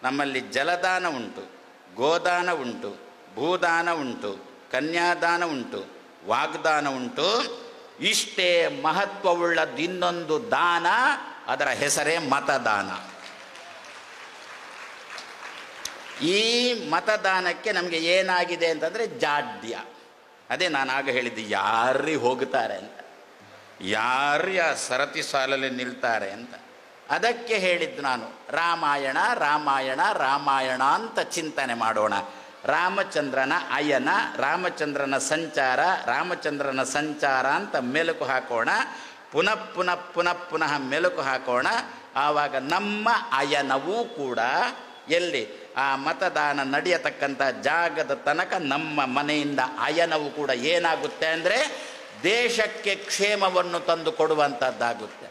ನಮ್ಮಲ್ಲಿ ಜಲದಾನ ಉಂಟು, ಗೋದಾನ ಉಂಟು, ಭೂದಾನ ಉಂಟು, ಕನ್ಯಾದಾನ ಉಂಟು, ವಾಗ್ದಾನ ಉಂಟು. ಇಷ್ಟೇ ಮಹತ್ವವುಳ್ಳದ್ದು ಇನ್ನೊಂದು ದಾನ, ಅದರ ಹೆಸರೇ ಮತದಾನ. ಈ ಮತದಾನಕ್ಕೆ ನಮಗೆ ಏನಾಗಿದೆ ಅಂತಂದರೆ ಜಾಡ್ಯ. ಅದೇ ನಾನು ಆಗ ಹೇಳಿದ್ದು, ಯಾರು ಹೋಗ್ತಾರೆ ಅಂತ, ಯಾರು ಸರತಿ ಸಾಲಲ್ಲಿ ನಿಲ್ತಾರೆ ಅಂತ. ಅದಕ್ಕೆ ಹೇಳಿದ್ದು ನಾನು, ರಾಮಾಯಣ ರಾಮಾಯಣ ರಾಮಾಯಣ ಅಂತ ಚಿಂತನೆ ಮಾಡೋಣ. ರಾಮಚಂದ್ರನ ಅಯನ, ರಾಮಚಂದ್ರನ ಸಂಚಾರ, ರಾಮಚಂದ್ರನ ಸಂಚಾರ ಅಂತ ಮೆಲುಕು ಹಾಕೋಣ. ಪುನಃ ಪುನಃ ಪುನಃ ಪುನಃ ಮೆಲುಕು ಹಾಕೋಣ. ಆವಾಗ ನಮ್ಮ ಅಯನವೂ ಕೂಡ ಎಲ್ಲಿ ಆ ಮತದಾನ ನಡೆಯತಕ್ಕಂಥ ಜಾಗದ ತನಕ ನಮ್ಮ ಮನೆಯಿಂದ ಅಯನವು ಕೂಡ ಏನಾಗುತ್ತೆ ಅಂದರೆ ದೇಶಕ್ಕೆ ಕ್ಷೇಮವನ್ನು ತಂದು ಕೊಡುವಂಥದ್ದಾಗುತ್ತೆ.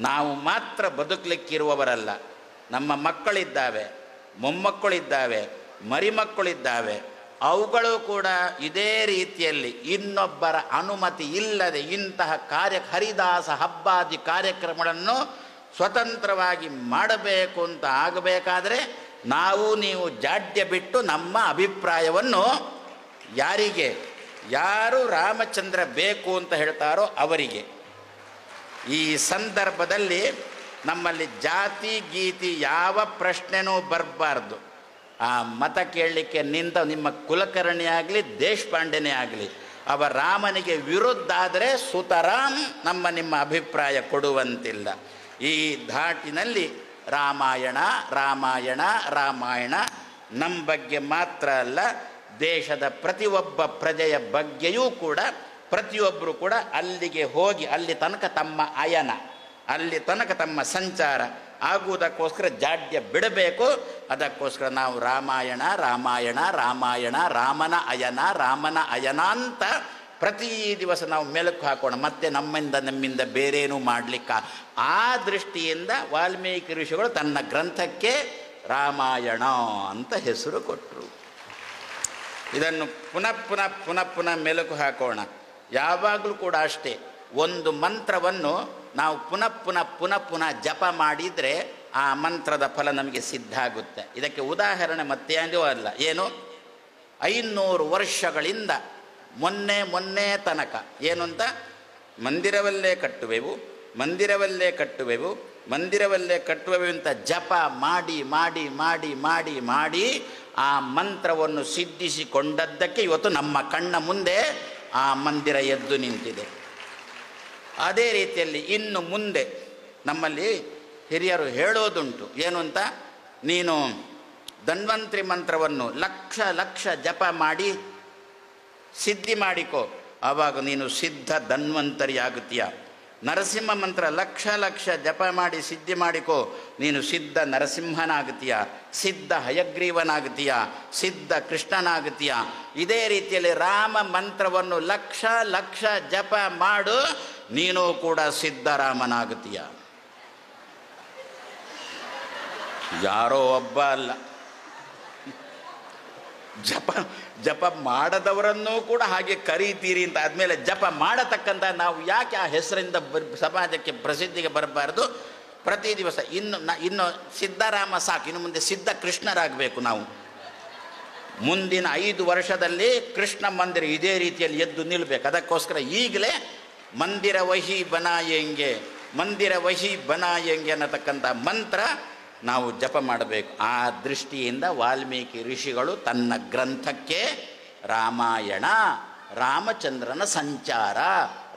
ನಾವು ಮಾತ್ರ ಬದುಕಲಿಕ್ಕಿರುವವರಲ್ಲ, ನಮ್ಮ ಮಕ್ಕಳಿದ್ದಾವೆ, ಮೊಮ್ಮಕ್ಕಳಿದ್ದಾವೆ, ಮರಿಮಕ್ಕಳಿದ್ದಾವೆ. ಅವುಗಳು ಕೂಡ ಇದೇ ರೀತಿಯಲ್ಲಿ ಇನ್ನೊಬ್ಬರ ಅನುಮತಿ ಇಲ್ಲದೆ ಇಂತಹ ಹರಿದಾಸ ಹಬ್ಬಾದಿ ಕಾರ್ಯಕ್ರಮಗಳನ್ನು ಸ್ವತಂತ್ರವಾಗಿ ಮಾಡಬೇಕು ಅಂತ ಆಗಬೇಕಾದ್ರೆ ನಾವು ನೀವು ಜಾಡ್ಯ ಬಿಟ್ಟು ನಮ್ಮ ಅಭಿಪ್ರಾಯವನ್ನು ಯಾರು ರಾಮಚಂದ್ರ ಬೇಕು ಅಂತ ಹೇಳ್ತಾರೋ ಅವರಿಗೆ. ಈ ಸಂದರ್ಭದಲ್ಲಿ ನಮ್ಮಲ್ಲಿ ಜಾತಿ ಗೀತಿ ಯಾವ ಪ್ರಶ್ನೆನೂ ಬರಬಾರ್ದು. ಆ ಮತ ಕೇಳಲಿಕ್ಕೆ ನಿಂತ ನಿಮ್ಮ ಕುಲಕರ್ಣಿ ಆಗಲಿ ದೇಶಪಾಂಡೆನೇ ಆಗಲಿ, ಅವ ರಾಮನಿಗೆ ವಿರುದ್ಧ ಆದರೆ ಸುತರಾಮ್ ನಿಮ್ಮ ಅಭಿಪ್ರಾಯ ಕೊಡುವಂತಿಲ್ಲ. ಈ ಧಾಟಿನಲ್ಲಿ ರಾಮಾಯಣ ರಾಮಾಯಣ ರಾಮಾಯಣ ನಮ್ಮ ಬಗ್ಗೆ ಮಾತ್ರ ಅಲ್ಲ, ದೇಶದ ಪ್ರತಿಯೊಬ್ಬ ಪ್ರಜೆಯ ಬಗ್ಗೆಯೂ ಕೂಡ ಪ್ರತಿಯೊಬ್ಬರು ಕೂಡ ಅಲ್ಲಿಗೆ ಹೋಗಿ ಅಲ್ಲಿ ತನಕ ತಮ್ಮ ಅಯನ, ಅಲ್ಲಿ ತನಕ ತಮ್ಮ ಸಂಚಾರ ಆಗುವುದಕ್ಕೋಸ್ಕರ ಜಾಡ್ಯ ಬಿಡಬೇಕು. ಅದಕ್ಕೋಸ್ಕರ ನಾವು ರಾಮಾಯಣ ರಾಮಾಯಣ ರಾಮಾಯಣ ರಾಮನ ಅಯನ ಅಂತ ಪ್ರತಿ ದಿವಸ ನಾವು ಮೆಲುಕು ಹಾಕೋಣ. ಮತ್ತೆ ನಮ್ಮಿಂದ ಬೇರೇನೂ ಮಾಡಲಿಕ್ಕ. ಆ ದೃಷ್ಟಿಯಿಂದ ವಾಲ್ಮೀಕಿ ಋಷಿಗಳು ತನ್ನ ಗ್ರಂಥಕ್ಕೆ ರಾಮಾಯಣ ಅಂತ ಹೆಸರು ಕೊಟ್ಟರು. ಇದನ್ನು ಪುನಃ ಪುನಃ ಪುನಃ ಪುನಃ ಮೆಲುಕು ಹಾಕೋಣ. ಯಾವಾಗಲೂ ಕೂಡ ಅಷ್ಟೇ, ಒಂದು ಮಂತ್ರವನ್ನು ನಾವು ಪುನಃ ಪುನಃ ಪುನಃ ಪುನಃ ಜಪ ಮಾಡಿದರೆ ಆ ಮಂತ್ರದ ಫಲ ನಮಗೆ ಸಿದ್ಧ ಆಗುತ್ತೆ. ಇದಕ್ಕೆ ಉದಾಹರಣೆ ಮತ್ತೇನೂ ಅಲ್ಲ, ಏನು 500 ವರ್ಷಗಳಿಂದ ಮೊನ್ನೆ ತನಕ ಏನು ಅಂತ, ಮಂದಿರವಲ್ಲೇ ಕಟ್ಟುವೆವು ಅಂತ ಜಪ ಮಾಡಿ ಮಾಡಿ ಮಾಡಿ ಮಾಡಿ ಮಾಡಿ ಆ ಮಂತ್ರವನ್ನು ಸಿದ್ಧಿಸಿಕೊಂಡದ್ದಕ್ಕೆ ಇವತ್ತು ನಮ್ಮ ಕಣ್ಣ ಮುಂದೆ ಆ ಮಂದಿರ ಎದ್ದು ನಿಂತಿದೆ. ಅದೇ ರೀತಿಯಲ್ಲಿ ಇನ್ನು ಮುಂದೆ ನಮ್ಮಲ್ಲಿ ಹಿರಿಯರು ಹೇಳೋದುಂಟು, ಏನು ಅಂತ, ನೀನು ಧನ್ವಂತರಿ ಮಂತ್ರವನ್ನು ಲಕ್ಷ ಜಪ ಮಾಡಿ ಸಿದ್ಧಿ ಮಾಡಿಕೋ, ಆವಾಗ ನೀನು ಸಿದ್ಧ ಧನ್ವಂತರಿ ಆಗುತ್ತೀಯ. ನರಸಿಂಹ ಮಂತ್ರ ಲಕ್ಷ ಜಪ ಮಾಡಿ ಸಿದ್ಧಿ ಮಾಡಿಕೋ, ನೀನು ಸಿದ್ಧ ನರಸಿಂಹನಾಗುತ್ತೀಯ, ಸಿದ್ಧ ಹಯಗ್ರೀವನಾಗುತ್ತೀಯ, ಸಿದ್ಧ ಕೃಷ್ಣನಾಗುತ್ತೀಯ. ಇದೇ ರೀತಿಯಲ್ಲಿ ರಾಮ ಮಂತ್ರವನ್ನು ಲಕ್ಷ ಜಪ ಮಾಡು, ನೀನು ಕೂಡ ಸಿದ್ಧರಾಮನಾಗುತ್ತೀಯ. ಯಾರೋ ಒಬ್ಬ ಅಲ್ಲ, ಜಪ ಮಾಡದವರನ್ನೂ ಕೂಡ ಹಾಗೆ ಕರೀತೀರಿ ಅಂತ ಆದಮೇಲೆ ಜಪ ಮಾಡತಕ್ಕಂಥ ನಾವು ಯಾಕೆ ಆ ಹೆಸರಿಂದ ಸಮಾಜಕ್ಕೆ ಪ್ರಸಿದ್ಧಿಗೆ ಬರಬಾರ್ದು? ಪ್ರತಿ ದಿವಸ ಇನ್ನು ಸಿದ್ಧರಾಮ ಸಾಕು, ಇನ್ನು ಮುಂದೆ ಸಿದ್ಧ ಕೃಷ್ಣರಾಗಬೇಕು ನಾವು. ಮುಂದಿನ 5 ವರ್ಷದಲ್ಲಿ ಕೃಷ್ಣ ಮಂದಿರ ಇದೇ ರೀತಿಯಲ್ಲಿ ಎದ್ದು ನಿಲ್ಲಬೇಕು. ಅದಕ್ಕೋಸ್ಕರ ಈಗಲೇ ಮಂದಿರ ವಹಿ ಬನಾಯಂಗೆ ಅನ್ನತಕ್ಕಂಥ ಮಂತ್ರ ನಾವು ಜಪ ಮಾಡಬೇಕು. ಆ ದೃಷ್ಟಿಯಿಂದ ವಾಲ್ಮೀಕಿ ಋಷಿಗಳು ತನ್ನ ಗ್ರಂಥಕ್ಕೆ ರಾಮಾಯಣ, ರಾಮಚಂದ್ರನ ಸಂಚಾರ,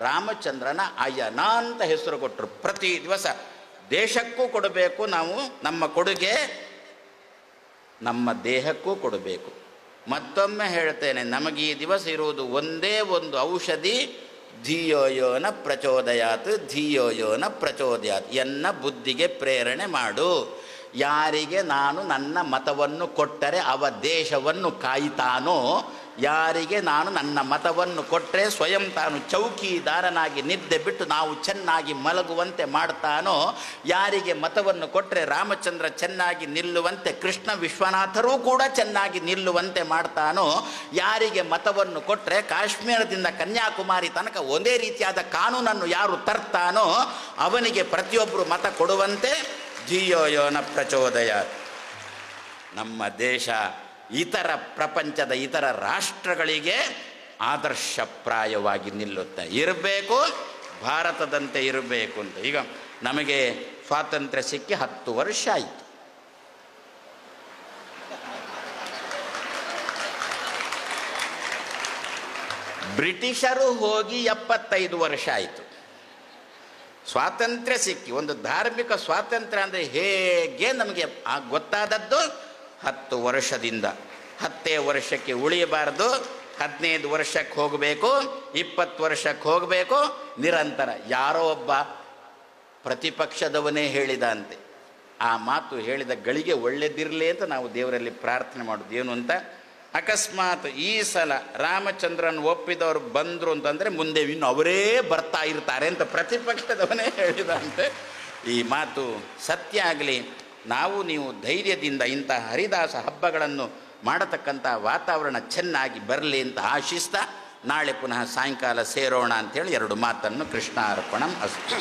ರಾಮಚಂದ್ರನ ಅಯನ ಅಂತ ಹೆಸರು ಕೊಟ್ಟರು. ಪ್ರತಿ ದಿವಸ ದೇಶಕ್ಕೂ ಕೊಡಬೇಕು ನಾವು, ನಮ್ಮ ಕೊಡುಗೆ ನಮ್ಮ ದೇಹಕ್ಕೂ ಕೊಡಬೇಕು. ಮತ್ತೊಮ್ಮೆ ಹೇಳ್ತೇನೆ, ನಮಗೆ ಈ ದಿವಸ ಇರುವುದು ಒಂದೇ ಒಂದು ಔಷಧಿ, ಧಿಯೋಯೋನ ಪ್ರಚೋದಯಾತ್ ಎನ್ನ ಬುದ್ಧಿಗೆ ಪ್ರೇರಣೆ ಮಾಡು. ಯಾರಿಗೆ ನಾನು ನನ್ನ ಮತವನ್ನು ಕೊಟ್ಟರೆ ಅವ ದೇಶವನ್ನು ಕಾಯ್ತಾನೋ, ಯಾರಿಗೆ ನಾನು ನನ್ನ ಮತವನ್ನು ಕೊಟ್ಟರೆ ಸ್ವಯಂ ತಾನು ಚೌಕಿದಾರನಾಗಿ ನಿದ್ದೆ ಬಿಟ್ಟು ನಾವು ಚೆನ್ನಾಗಿ ಮಲಗುವಂತೆ ಮಾಡ್ತಾನೋ, ಯಾರಿಗೆ ಮತವನ್ನು ಕೊಟ್ಟರೆ ರಾಮಚಂದ್ರ ಚೆನ್ನಾಗಿ ನಿಲ್ಲುವಂತೆ ಕೃಷ್ಣ ವಿಶ್ವನಾಥರೂ ಕೂಡ ಚೆನ್ನಾಗಿ ನಿಲ್ಲುವಂತೆ ಮಾಡ್ತಾನೋ, ಯಾರಿಗೆ ಮತವನ್ನು ಕೊಟ್ಟರೆ ಕಾಶ್ಮೀರದಿಂದ ಕನ್ಯಾಕುಮಾರಿ ತನಕ ಒಂದೇ ರೀತಿಯಾದ ಕಾನೂನನ್ನು ಯಾರು ತರ್ತಾನೋ ಅವನಿಗೆ ಪ್ರತಿಯೊಬ್ಬರು ಮತ ಕೊಡುವಂತೆ ಧಿಯೋಯೋನ ಪ್ರಚೋದಯ. ನಮ್ಮ ದೇಶ ಇತರ ಪ್ರಪಂಚದ ಇತರ ರಾಷ್ಟ್ರಗಳಿಗೆ ಆದರ್ಶಪ್ರಾಯವಾಗಿ ನಿಲ್ಲುತ್ತೆ. ಇರಬೇಕು, ಭಾರತದಂತೆ ಇರಬೇಕು ಅಂತ. ಈಗ ನಮಗೆ ಸ್ವಾತಂತ್ರ್ಯ ಸಿಕ್ಕಿ 10 ವರ್ಷ ಆಯಿತು. ಬ್ರಿಟಿಷರು ಹೋಗಿ 75 ವರ್ಷ ಆಯಿತು. ಸ್ವಾತಂತ್ರ್ಯ ಸಿಕ್ಕಿ, ಒಂದು ಧಾರ್ಮಿಕ ಸ್ವಾತಂತ್ರ್ಯ ಅಂದರೆ ಹೇಗೆ ನಮಗೆ ಗೊತ್ತಾದದ್ದು 10 ವರ್ಷದಿಂದ. 10 ವರ್ಷಕ್ಕೆ ಉಳಿಯಬಾರ್ದು, 15 ವರ್ಷಕ್ಕೆ ಹೋಗಬೇಕು, 20 ವರ್ಷಕ್ಕೆ ಹೋಗಬೇಕು, ನಿರಂತರ. ಯಾರೋ ಒಬ್ಬ ಪ್ರತಿಪಕ್ಷದವನೇ ಹೇಳಿದ ಅಂತೆ. ಆ ಮಾತು ಹೇಳಿದ ಗಳಿಗೆ ಒಳ್ಳೆದಿರಲಿ ಅಂತ ನಾವು ದೇವರಲ್ಲಿ ಪ್ರಾರ್ಥನೆ ಮಾಡೋದು. ಏನು ಅಂತ, ಅಕಸ್ಮಾತ್ ಈ ಸಲ ರಾಮಚಂದ್ರನ್ ಒಪ್ಪಿದವರು ಬಂದರು ಅಂತಂದರೆ ಮುಂದೆ ಇನ್ನು ಅವರೇ ಬರ್ತಾ ಇರ್ತಾರೆ ಅಂತ ಪ್ರತಿಪಕ್ಷದವನೇ ಹೇಳಿದಂತೆ. ಈ ಮಾತು ಸತ್ಯ ಆಗಲಿ. ನಾವು ನೀವು ಧೈರ್ಯದಿಂದ ಇಂಥ ಹರಿದಾಸ ಹಬ್ಬಗಳನ್ನು ಮಾಡತಕ್ಕಂಥ ವಾತಾವರಣ ಚೆನ್ನಾಗಿ ಬರಲಿ ಅಂತ ಆಶಿಸ್ತಾ ನಾಳೆ ಪುನಃ ಸಾಯಂಕಾಲ ಸೇರೋಣ ಅಂಥೇಳಿ 2 ಮಾತನ್ನು ಕೃಷ್ಣಾರ್ಪಣಂ ಅಸ್ತು.